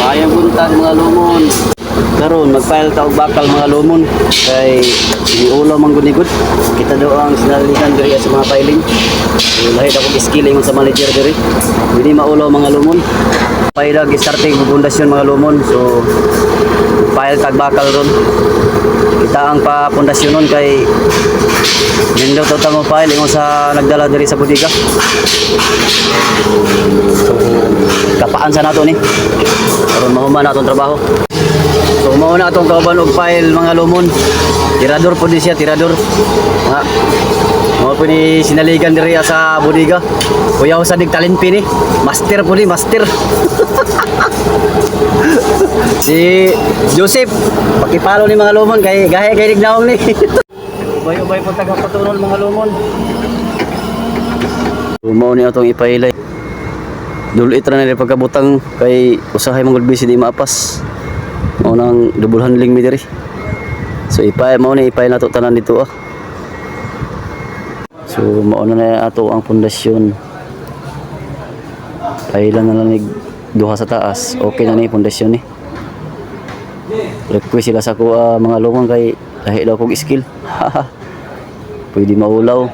Mayang buntag mga lumon. Karon magfile ta og bakal mga lumon kay iniulaw man gunigod. Kita do ang sinaligan diri sa mga filing. So, lahit ako skilling sa manager diri. Hindi maulaw mga lumon. File ag starting pundasyon mga lumon. So file tag bakal ron. Kita ang pa pundasyon nun kay nindot to tamo file ingon sa nagdala diri sa bodega. So kapaan sa nato ni. Karon mahuman natong trabaho. So mauna atong kauban og file mga lumon. Tirador po din siya, tirador. Ha. Mo po ni sinaligan diri sa bodega. Kuya sa dig talimpi ni. Master po ni, master. Si Joseph, pakipalo ni mga lumon kay gahe kay dignaong ni. Ubay-ubay po taga patunol mga lumon. Mao ni atong ipailay. Dulit ra na pagkabutang kay usahay mong gulbi si di maapas. Mao nang double handling mi diri. So ipay mao ni ipay nato tanan dito ah. So mao na ato ang pundasyon. Pailan na lang ni duha sa taas. Okay na ni pundasyon ni. Request sila sa ko mga lumon kay lahi daw kog skill. Pwede maulaw.